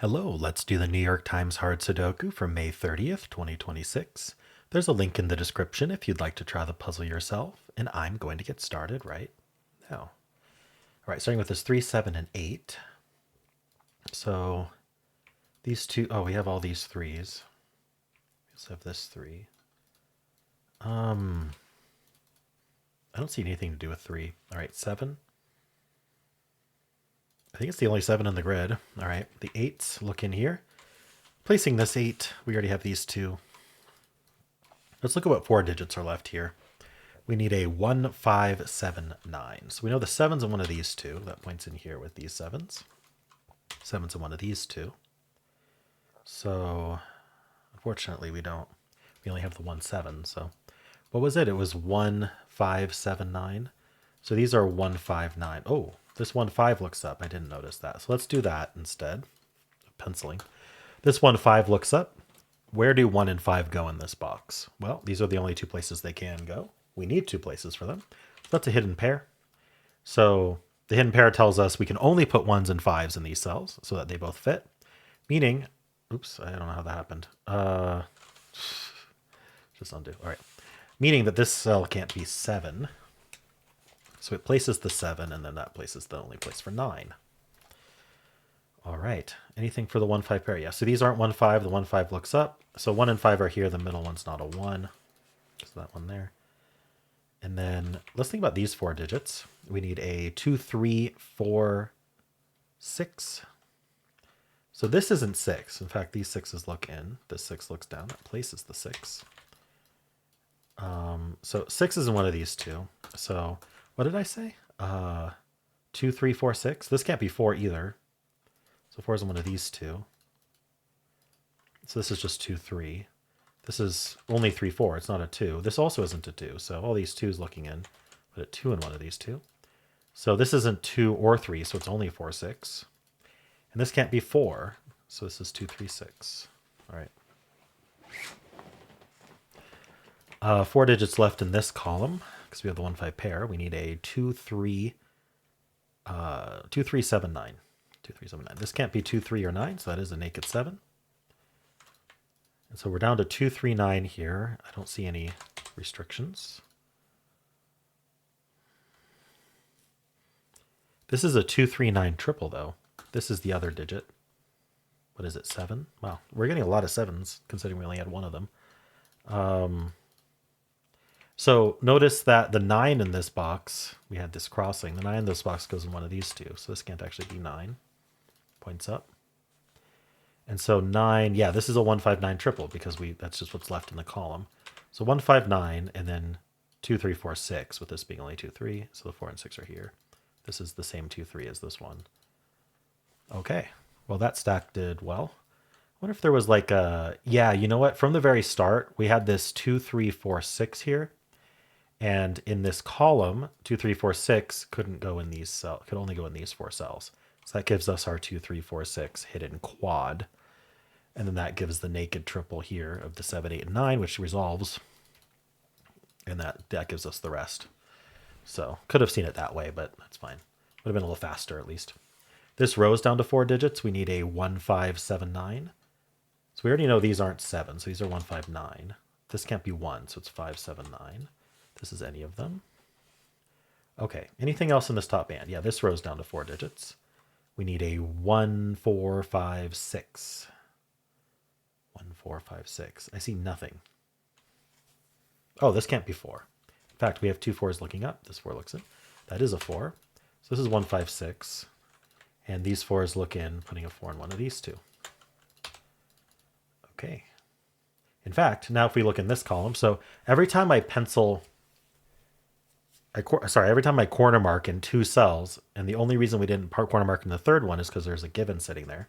Hello, let's do the New York Times Hard Sudoku for May 30th, 2026. There's a link in the description if you'd like to try the puzzle yourself, and I'm going to get started right now. All right, starting with this 3, 7, and 8. So these two, oh, we have all these threes. We also have this 3. I don't see anything to do with 3. All right, 7. I think it's the only 7 in the grid. All right, the 8s, look in here. Placing this 8, we already have these 2. Let's look at what 4 digits are left here. We need a 1, 5, 7, 9. So we know the 7's in one of these 2. That points in here with these 7's. 7's in one of these 2. So unfortunately we only have the 1, 7. So what was it? It was 1, 5, 7, 9. So these are 1, 5, 9. Oh, this 1, 5 looks up. I didn't notice that. So let's do that instead of penciling. This 1, 5 looks up. Where do 1 and 5 go in this box? Well, these are the only 2 places they can go. We need 2 places for them. So that's a hidden pair. So the hidden pair tells us we can only put 1s and 5s in these cells so that they both fit. Meaning, oops, I don't know how that happened. Just undo. All right. Meaning that this cell can't be 7. So it places the 7, and then that places the only place for 9. All right. Anything for the 1, 5 pair? Yeah. So these aren't 1, 5. The 1, 5 looks up. So 1 and 5 are here. The middle one's not a 1. So that one there. And then let's think about these 4 digits. We need a 2, 3, 4, 6. So this isn't 6. In fact, these 6s look in. This 6 looks down. That places the 6. So 6 is in one of these 2. So what did I say? 2, 3, 4, 6. This can't be 4 either. So 4 is in one of these 2. So this is just 2, 3. This is only 3, 4. It's not a 2. This also isn't a 2. So all these 2's looking in. Put a 2 in one of these 2. So this isn't 2 or 3, so it's only 4, 6. And this can't be 4. So this is 2, 3, 6. All right. 4 digits left in this column because we have the 1, 5 pair. We need a 2, 3, 2, 3, 7, 9. 2, 3, 7, 9. This can't be 2, 3, or 9, so that is a naked 7. And so we're down to 2, 3, 9 here. I don't see any restrictions. This is a 2, 3, 9 triple, though. This is the other digit. What is it, 7? Wow, we're getting a lot of 7s, considering we only had one of them. So notice that the 9 in this box, we had this crossing. The 9 in this box goes in one of these 2. So this can't actually be 9. Points up. And so 9, yeah, this is a 1, 5, 9 triple because that's just what's left in the column. So 1, 5, 9, and then 2, 3, 4, 6, with this being only 2, 3. So the 4 and 6 are here. This is the same 2, 3 as this one. Okay, well, that stack did well. I wonder if there was like a, yeah, you know what? From the very start, we had this 2, 3, 4, 6 here. And in this column, 2, 3, 4, 6 couldn't go in these cells, could only go in these 4 cells. So that gives us our 2, 3, 4, 6 hidden quad. And then that gives the naked triple here of the 7, 8, and 9, which resolves. And that gives us the rest. So could have seen it that way, but that's fine. Would have been a little faster at least. This row is down to 4 digits. We need a 1, 5, 7, 9. So we already know these aren't 7, so these are 1, 5, 9. This can't be 1, so it's 5, 7, 9. This is any of them. Okay, anything else in this top band? Yeah, this row's down to 4 digits. We need a 1, 4, 5, 6. 1, 4, 5, 6. I see nothing. Oh, this can't be 4. In fact, we have 2 4s looking up. This 4 looks in. That is a 4. So this is 1, 5, 6. And these 4s look in, putting a 4 in one of these 2. Okay. In fact, now if we look in this column, so every time I pencil, every time I corner mark in 2 cells, and the only reason we didn't corner mark in the third one is because there's a given sitting there.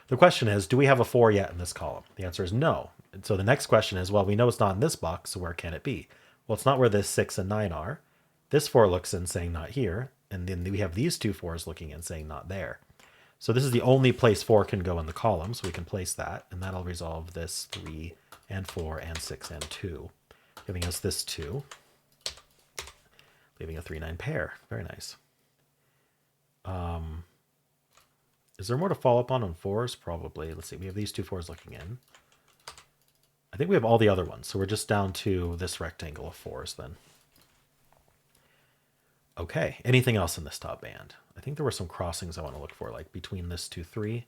The question is, do we have a 4 yet in this column? The answer is no. And so the next question is, well, we know it's not in this box, so where can it be? Well, it's not where this 6 and 9 are. This 4 looks in saying not here, and then we have these 2 4s looking in saying not there. So this is the only place 4 can go in the column, so we can place that, and that'll resolve this 3 and 4 and 6 and 2, giving us this 2, leaving a 3, 9 pair. Very nice. Is there more to follow up on fours? Probably. Let's see. We have these two fours looking in. I think we have all the other ones. So we're just down to this rectangle of fours then. Okay. Anything else in this top band? I think there were some crossings I want to look for, like between this 2, 3.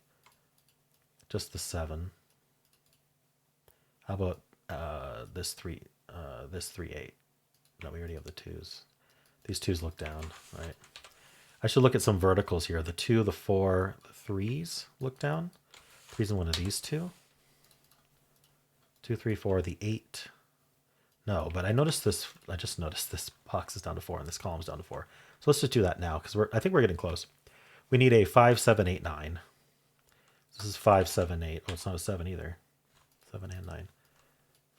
Just the 7. How about this 3, 8? No, we already have the 2s. These 2s look down, right? I should look at some verticals here. The 2, the 4, the 3s look down. 3's in one of these two. 2, 3, 4, the 8. No, but I noticed this. I just noticed this box is down to 4 and this column's down to 4. So let's just do that now because I think we're getting close. We need a 5, 7, 8, 9. This is 5, 7, 8. Oh, it's not a 7 either. 7 and 9.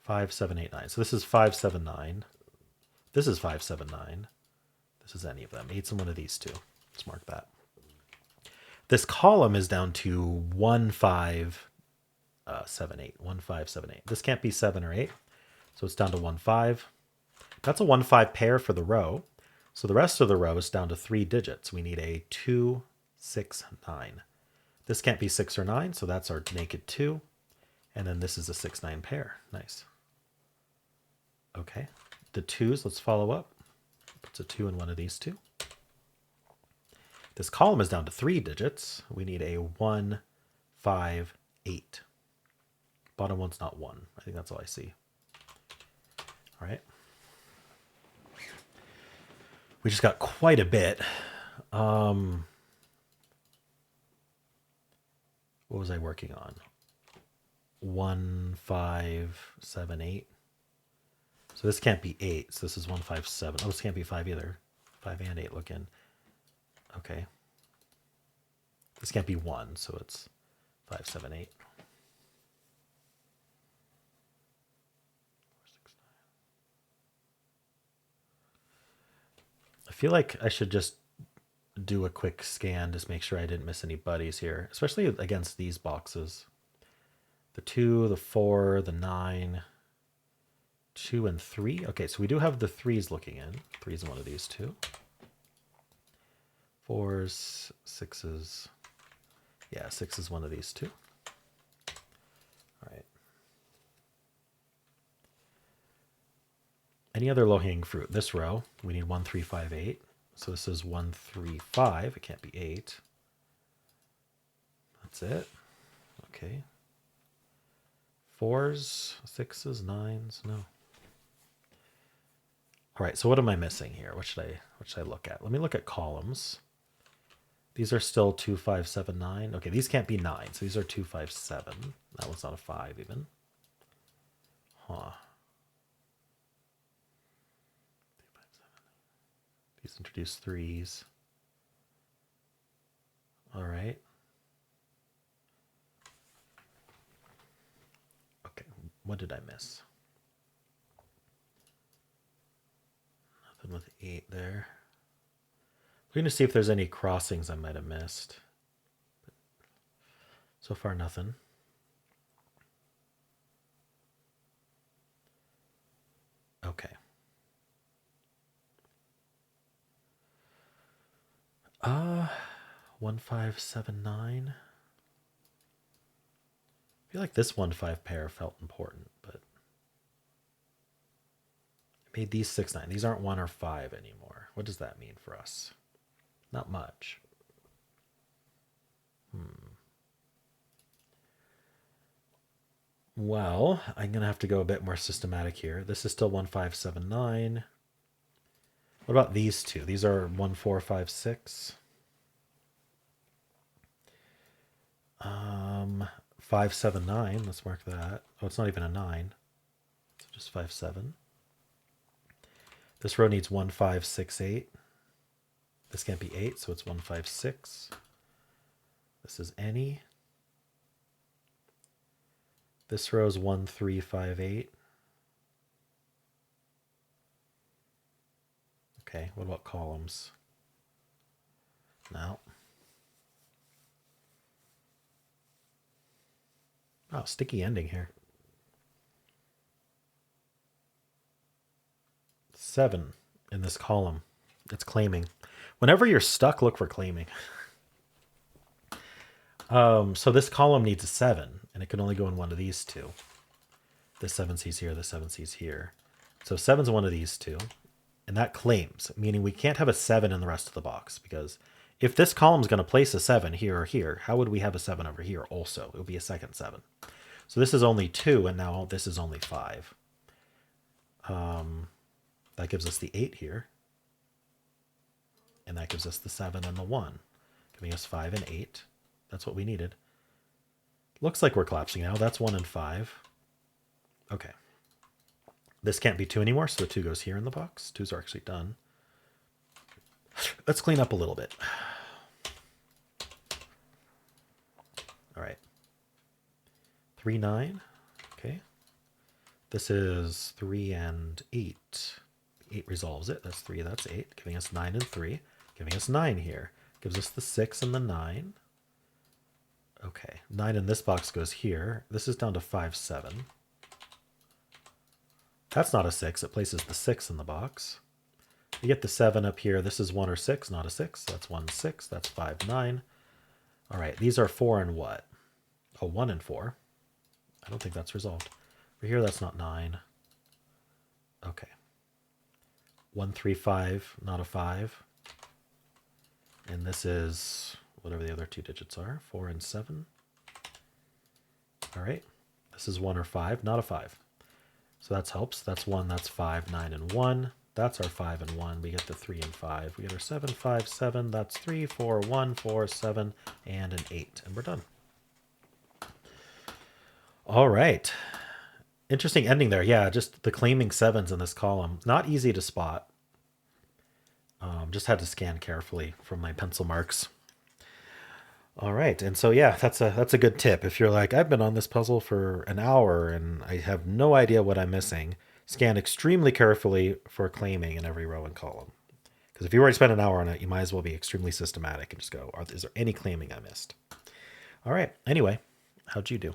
5, 7, 8, 9. So this is 5, 7, 9. This is 5, 7, 9. This is any of them. 8's in one of these two. Let's mark that. This column is down to 1, 5, 7, 8. 1, 5, 7, 8. This can't be 7 or 8. So it's down to 1, 5. That's a 1, 5 pair for the row. So the rest of the row is down to 3 digits. We need a 2, 6, 9. This can't be 6 or 9, so that's our naked 2. And then this is a 6, 9 pair. Nice. Okay. The 2s, let's follow up. Puts a 2 in one of these two. This column is down to 3 digits. We need a 1, 5, 8. Bottom one's not 1. I think that's all I see. All right. We just got quite a bit. What was I working on? 1, 5, 7, 8. So this can't be 8. So this is 1, 5, 7. Oh, this can't be 5 either. 5 and 8 look in. Okay. This can't be 1, so it's 5, 7, 8. 4, 6, 9. I feel like I should just do a quick scan, just make sure I didn't miss any buddies here, especially against these boxes. The 2, the 4, the 9, 2, and 3. Okay, so we do have the 3s looking in. 3's in one of these two. 4s, 6s. Yeah, 6 is one of these two. All right. Any other low-hanging fruit? This row, we need 1, 3, 5, 8. So this is 1, 3, 5. It can't be 8. That's it. Okay. 4s, 6s, 9s. No. All right. So what am I missing here? What should I look at? Let me look at columns. These are still 2, 5, 7, 9. Okay, these can't be 9. So these are 2, 5, 7. That one's not a 5 even. Huh. These introduce 3s. All right. Okay, what did I miss? Nothing with 8 there. We're going to see if there's any crossings I might have missed. But so far, nothing. Okay. 1, 5, 7, 9. I feel like this 1, 5 pair felt important, but I made these 6, 9. These aren't 1 or 5 anymore. What does that mean for us? Not much. Well, I'm going to have to go a bit more systematic here. This is still 1, 5, 7, 9. What about these two? These are 1, 4, 5, 6. 5, 7, 9. Let's mark that. Oh, it's not even a 9. So just 5, 7. This row needs 1, 5, 6, 8. This can't be 8, so it's 1, 5, 6. This is any. This row is 1, 3, 5, 8. Okay, what about columns? No. Oh, sticky ending here. 7 in this column. It's claiming. Whenever you're stuck, look for claiming. So this column needs a 7, and it can only go in one of these two. This 7 C's here, this 7 C's here. So 7's one of these two, and that claims, meaning we can't have a 7 in the rest of the box, because if this column is going to place a 7 here or here, how would we have a 7 over here also? It would be a second 7. So this is only 2, and now this is only 5. That gives us the 8 here. And that gives us the 7 and the 1, giving us 5 and 8. That's what we needed. Looks like we're collapsing now. That's 1 and 5. Okay. This can't be 2 anymore, so the 2 goes here in the box. 2's are actually done. Let's clean up a little bit. All right. 3, 9. Okay. This is 3 and 8. 8 resolves it. That's 3, that's 8, giving us 9 and 3, giving us 9 here. Gives us the 6 and the 9. Okay, 9 in this box goes here. This is down to 5, 7. That's not a 6. It places the 6 in the box. You get the 7 up here. This is 1 or 6, not a 6. That's 1, 6. That's 5, 9. All right, these are 4 and what? Oh, 1 and 4. I don't think that's resolved. Over here, that's not 9. Okay. 1, 3, 5, not a 5. And this is whatever the other two digits are, 4 and 7. All right. This is 1 or 5, not a 5. So that helps. That's 1, that's 5, 9 and 1. That's our 5 and 1. We get the 3 and 5. We get our 7, 5, 7. That's 3, 4, 1, 4, 7, and an 8. And we're done. All right. Interesting ending there. Yeah, just the claiming 7s in this column. Not easy to spot. Just had to scan carefully from my pencil marks. All right. And so, yeah, that's a good tip. If you're like, I've been on this puzzle for an hour and I have no idea what I'm missing, scan extremely carefully for claiming in every row and column. Because if you already spent an hour on it, you might as well be extremely systematic and just go, is there any claiming I missed? All right. Anyway, how'd you do?